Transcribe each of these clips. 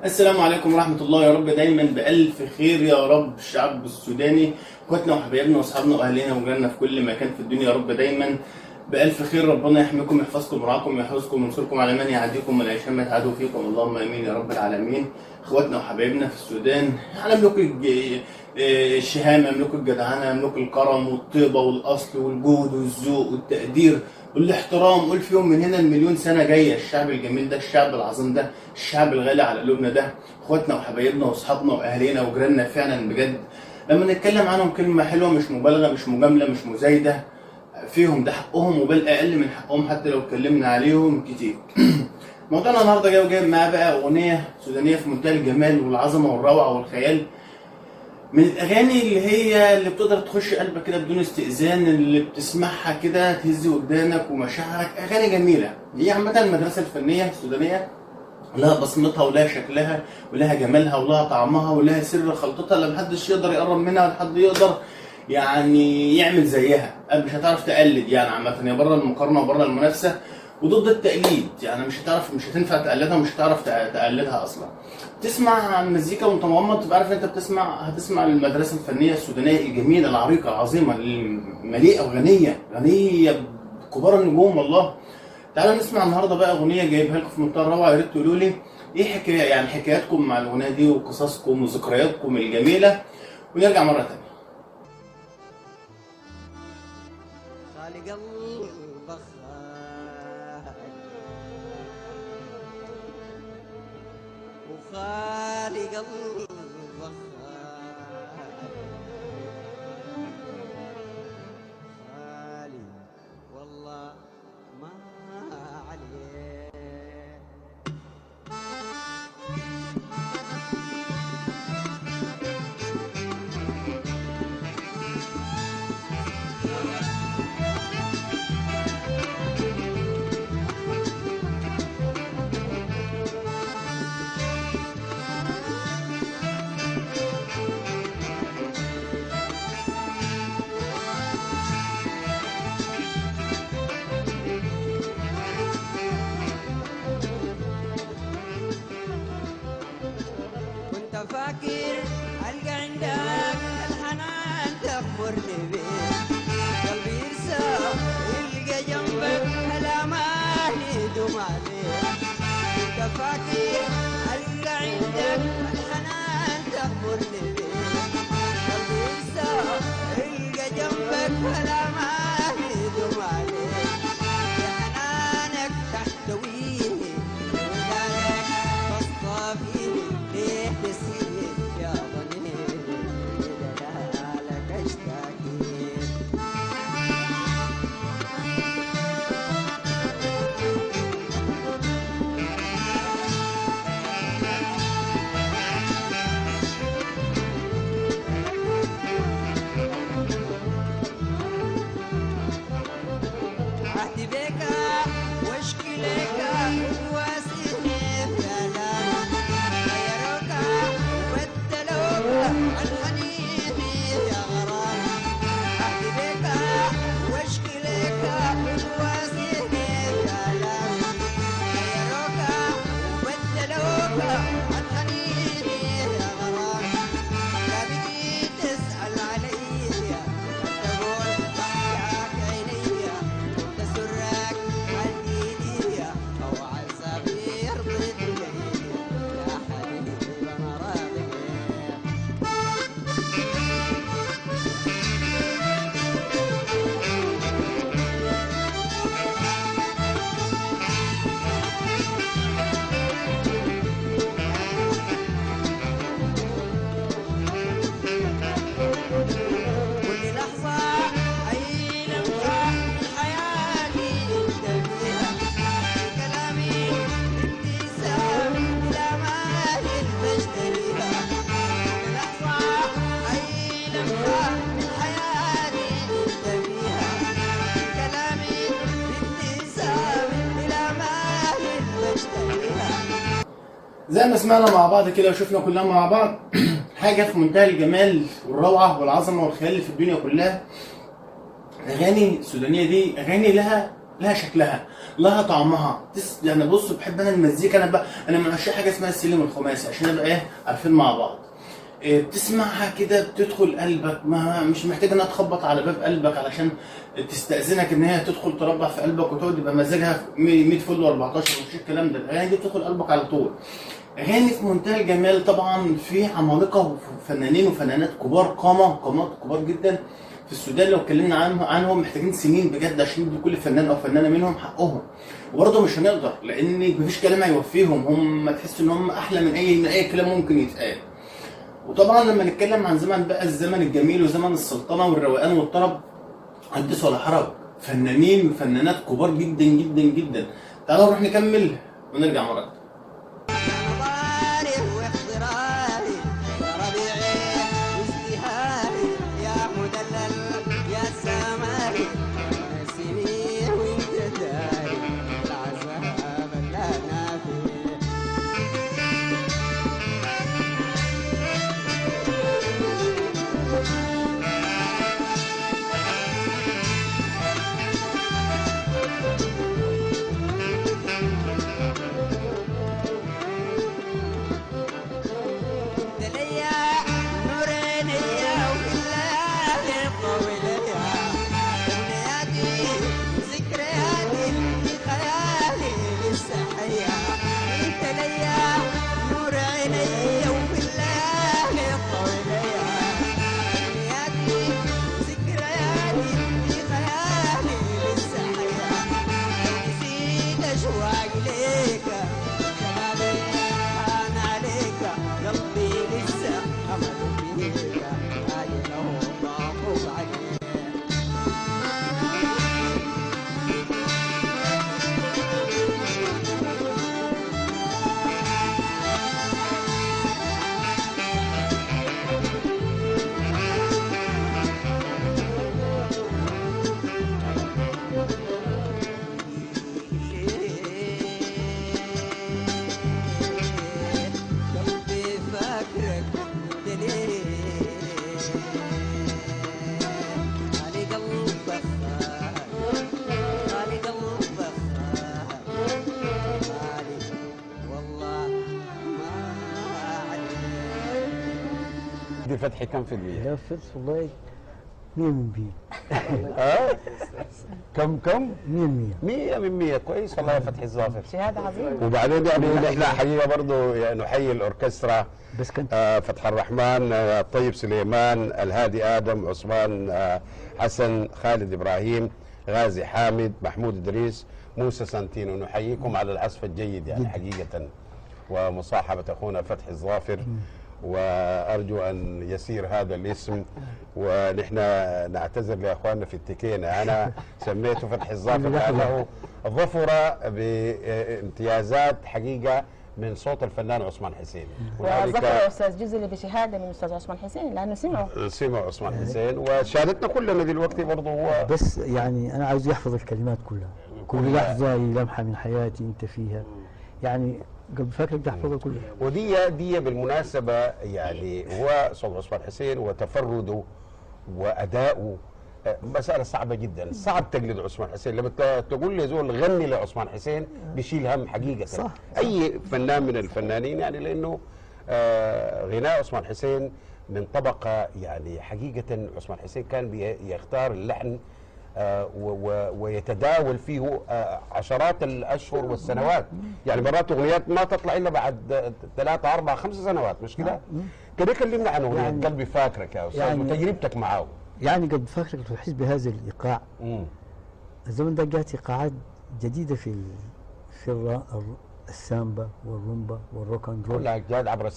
السلام عليكم ورحمة الله، يا رب دايما بألف خير يا رب. الشعب السوداني اخواتنا وحبايبنا واصحابنا واهالينا وجيراننا في كل مكان في الدنيا يا رب دايما بألف خير. ربنا يحميكم يحفظكم ويرعاكم ويحفظكم وينصركم على من يعاديكم والعيشان ما يتعادوا فيكم، اللهم امين يا رب العالمين. اخواتنا وحبايبنا في السودان على ملوك الشهامة، ملوك الجدعنة، ملوك الكرم والطيبة والأصل والجود والذوق والتقدير والاحترام. قول في يوم من هنا المليون سنة جاية الشعب الجميل ده، الشعب العظيم ده، الشعب الغالي على قلوبنا ده، اخواتنا وحبايبنا واصحابنا واهالينا وجيراننا فعلا بجد. لما نتكلم عنهم كلمة حلوة، مش مبالغة، مش مجاملة، مش مزايدة فيهم، ده حقهم وبل اقل من حقهم حتى لو اتكلمنا عليهم كتير. موضوعنا النهارده جايب معاه بقى اغنية سودانية في منتهى الجمال والعظمة والروعة والخيال، من الاغاني اللي بتقدر تخش قلبك كده بدون استئذان، اللي بتسمعها كده تهز وجدانك ومشاعرك. اغاني جميله. هي عامه المدرسه الفنيه السودانيه لها بصمتها ولها شكلها ولها جمالها ولها طعمها ولها سر خلطتها اللي محدش يقدر يقرب منها ولا حد يقدر يعني يعمل زيها. مش هتعرف تقلد يعني، عامه هي بره المقارنه وبره المنافسه وضد التقليد، يعني مش هتنفع تقلدها ومش هتعرف تقلدها اصلا. تسمع مزيكا وانت مغمض تبقى عارف انت هتسمع المدرسه الفنيه السودانيه الجميله العريقه العظيمه المليئه وغنيه بكبار النجوم والله. تعالوا نسمع النهارده بقى اغنيه جايبها لكم في منتهى الروعه، يا ريت تقولوا لي ايه حكاياتكم مع الاغنيه دي وقصصكم وذكرياتكم الجميله، ونرجع مره تانيه. خالق البخار وخالق البخار خالي والله ما عليه. كنت فاكر ألقى عندك الحنان تخبرني بيه، قلبي يرسى يلقى جنبك الأمان يدوم عليه. كنت فاكر ألقى عندك الحنان تخبرني بيه، قلبي يرسى يلقى جنبك الأمان يدوم عليه. يا حنانك تحتويني ودارك تصطفيني، ليه تسيب يا ضنين لجلالك اشتاقين. عهدي بك واشكي لك واسيني بكلام، غيروك وبدلوك الحنين يا غرام. عهدي بك واشكي لك واسيني بكلام، غيروك وبدلوك الحنين يا غرام. لا بقيت تسأل عليا تقول ضحكك عينيا، تسرك حديدية أو عذابي رضيت بيه. يا حبيبي أنا راضي بيه. كل لحظة أي لمحة من حياتي أنت فيها، كلامي ابتسام الأمال المشتريها. كل لحظة أي لمحة من حياتي أنت فيها، كلامي ابتسام الأمال المشتريها. زي ما سمعنا مع بعض كده وشفنا كلنا مع بعض حاجه في منتهى الجمال والروعه والعظمه والخيال اللي في الدنيا كلها. اغاني السودانيه دي اغاني لها لها شكلها، لها طعمها. يعني بص، بحب انا المزيكا، انا من عشاق حاجه اسمها السلم الخماسي، عشان نبقى ايه عارفين مع بعض. بتسمعها كده بتدخل قلبك، ما مش محتاج انها تخبط على باب قلبك علشان تستأذنك ان هي تدخل تربع في قلبك وتقعد يبقى مزاجها 100 فل و14. مش الكلام ده، الاغاني دي بتدخل قلبك على طول. اغاني في منتهى الجمال. طبعا في عمالقه وفنانين وفنانات كبار، قامات كبار جدا في السودان. لو اتكلمنا عنهم محتاجين سنين بجد عشان ندي كل فنان او فنانه منهم حقهم، وبرضه مش هنقدر لان مفيش كلام هيوفيهم. هم تحس ان هم احلى من اي كلام ممكن يتقال. وطبعا لما نتكلم عن زمن بقى، الزمن الجميل وزمن السلطنه والروقان والطرب، حدث ولا حرج. فنانين وفنانات كبار جدا جدا جدا. تعالوا نروح نكمل ونرجع مرة تانية. رمضاني واختراري يا ربيعي وازدهاري يا مدلل يا سماري نسيني وانت داري العذاب اللي انا فيه. دي فتحي كم في المية؟ لا فلس والله 100%. كم؟ 100%. 100% كويس والله يا فتحي الظافر. شهادة عظيمة. وبعدين يعني نحن حقيقة برضه يعني نحيي الأوركسترا، بس كنت فتح الرحمن، الطيب سليمان، الهادي آدم، عثمان حسن، خالد إبراهيم، غازي حامد، محمود إدريس، موسى سانتينو. نحييكم على العزف الجيد يعني حقيقة، ومصاحبة أخونا فتحي الظافر. وأرجو أن يسير هذا الاسم، ونحن نعتذر لأخواننا في التكينة. أنا سميته فتحي الظافر لأنه ظفر بامتيازات حقيقة من صوت الفنان عثمان حسين. وظفر أستاذ جزلي بشهادة من أستاذ عثمان حسين لأنه سمع عثمان حسين، وشهادتنا كلنا دلوقتي برضه هو. بس يعني أنا عاوز يحفظ الكلمات كلها، كل لحظة لمحة من حياتي أنت فيها، يعني قبل فاكرك تحفظها كلها. ودي بالمناسبة يعني هو صوت عثمان حسين وتفرده وأداؤه مسألة صعبة جدا. صعب تقلد عثمان حسين. لما تقول لي زول غني لعثمان حسين بيشيل هم حقيقة. صح. أي فنان من الفنانين يعني، لأنه غناء عثمان حسين من طبقة يعني حقيقة. عثمان حسين كان يختار اللحن ويتداول فيه عشرات الاشهر والسنوات. يعني مرات اغنيات ما تطلع الا بعد 3 4 5 سنوات، مش كده؟ كده كلمنا عن اغنيه يعني قلبي فاكرك يا استاذ، يعني وتجربتك معاه. يعني قلبي فاكرك تحس بهذا الايقاع. الزمن ده جات ايقاعات جديده في السامبا والرومبا والروك اند رول، كلها جاد عبر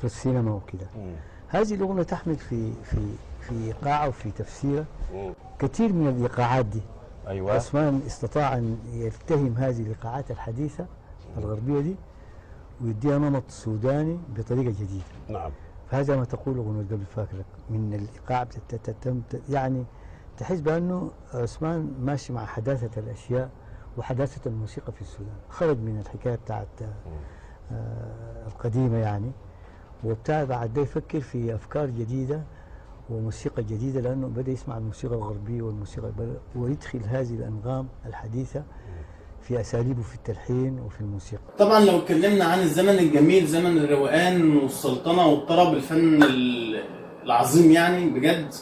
السينما وكده. هذه الاغنيه تحمل في ايقاعها وفي تفسيرها كثير من الايقاعات دي. ايوه. عثمان استطاع ان يلتهم هذه الايقاعات الحديثه الغربيه دي ويديها نمط سوداني بطريقه جديده. نعم. فهذا ما تقول اغنيه قبل فاكرك من الايقاع يعني تحس بانه عثمان ماشي مع حداثه الاشياء وحداثه الموسيقى في السودان، خرج من الحكايه بتاعت القديمه يعني، وابتدى بعد ده يفكر في افكار جديده وموسيقى جديدة، لأنه بدأ يسمع الموسيقى الغربية والموسيقى ويدخل هذه الأنغام الحديثة في أساليبه في التلحين وفي الموسيقى. طبعا لو اتكلمنا عن الزمن الجميل، زمن الروقان والسلطنة والطرب، الفن العظيم يعني بجد،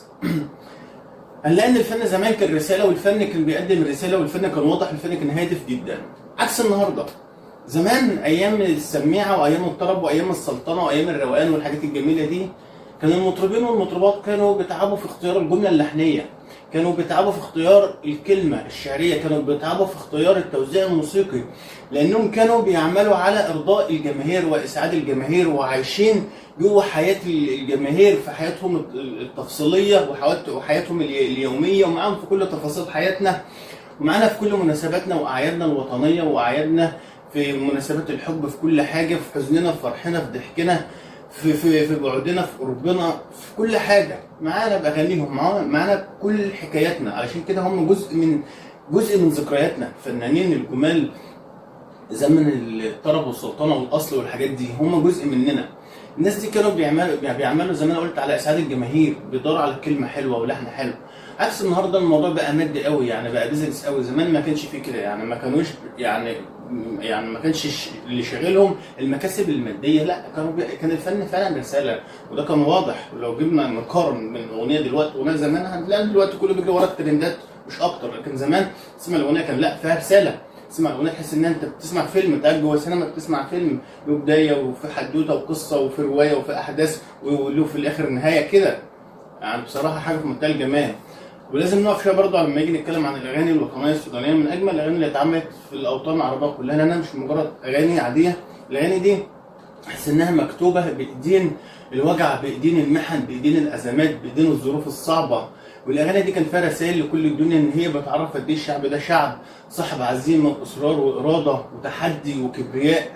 هنلاقي ان الفن زمان كان رسالة، والفن كان بيقدم الرسالة، والفن كان واضح، والفن كان هادف جدا، عكس النهارده. زمان ايام السميعة وايام الطرب وايام السلطنة وايام الروقان والحاجات الجميلة دي، كان المطربين والمطربات كانوا بيتعبوا في اختيار الجملة اللحنية، كانوا بيتعبوا في اختيار الكلمة الشعرية، كانوا بيتعبوا في اختيار التوزيع الموسيقي، لأنهم كانوا بيعملوا على إرضاء الجماهير وإسعاد الجماهير، وعايشين جوه حياة الجماهير في حياتهم التفصيلية وحياتهم اليومية، ومعاهم في كل تفاصيل حياتنا، ومعانا في كل مناسباتنا وأعيادنا الوطنية وأعيادنا، في مناسبات الحب، في كل حاجة، في حزننا، في فرحنا، في ضحكنا، في بعدنا، في قربنا، في كل حاجه معانا باغانيهم، معانا كل حكاياتنا. علشان كده هم جزء من ذكرياتنا، الفنانين الجمال زمن الطرب والسلطنه والاصل والحاجات دي هم جزء مننا. الناس دي كانوا بيعملوا زي ما انا قلت على اسعاد الجماهير، بيدوروا على كلمه حلوه ولحن حلو، عكس النهارده الموضوع بقى مادي قوي، يعني بقى بيزنس قوي. زمان ما كانش فيه كده، يعني ما كانوش يعني ما كانش اللي شاغلهم المكاسب الماديه، لا كان الفن فعلا رساله، وده كان واضح. ولو جبنا نقارن بين الاغنيه دلوقتي واغنيه زمان، هنلاقي دلوقتي كله بيجري ورا الترندات مش اكتر، لكن زمان تسمع الاغنيه كان لا فيها رساله، تسمع الاغنيه تحس ان انت بتسمع فيلم، قاعد جوه السينما بتسمع فيلم له بدايه وفي حدوته وقصه وفي روايه وفي احداث وله في الاخر نهايه كده. يعني بصراحه حاجه في منتهى الجمال. ولازم نقف شويه برضه لما نيجي نتكلم عن الاغاني الوطنيه السودانيه، من اجمل الاغاني اللي اتعملت في الاوطان العربيه كلها، لانها مش مجرد اغاني عاديه، الاغاني دي تحس انها مكتوبه بايدين الوجع، بايدين المحن، بايدين الازمات، بايدين الظروف الصعبه. والاغاني دي كان فيها رسائل لكل الدنيا، ان هي بتعرف قد ايه الشعب ده شعب صاحب عزيمه واصرار واراده وتحدي وكبرياء،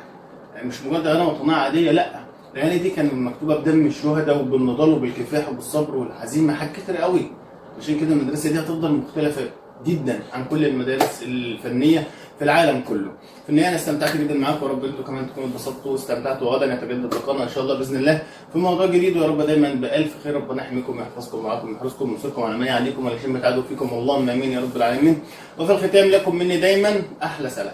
يعني مش مجرد اغاني وطنيه عاديه، لا الاغاني دي كانت مكتوبه بدم الشهداء وبالنضال وبالكفاح وبالصبر والعزيمه، حاجات كتير قوي. عشان كده المدرسه دي هتفضل مختلفه جدا عن كل المدارس الفنيه في العالم كله. في النهايه انا استمتعت جدا معاكم، ورب انتم كمان تكونوا اتبسطتوا واستمتعتوا، وغدا يتجدد لقاءنا ان شاء الله باذن الله في موضوع جديد، ويا رب دايما بالف خير. ربنا يحميكم ويحفظكم ويرعاكم ويحرسكم وينصركم على ما عليكم، ولكن بتعدوا فيكم اللهم امين يا رب العالمين. وفي الختام لكم مني دايما احلى سلام.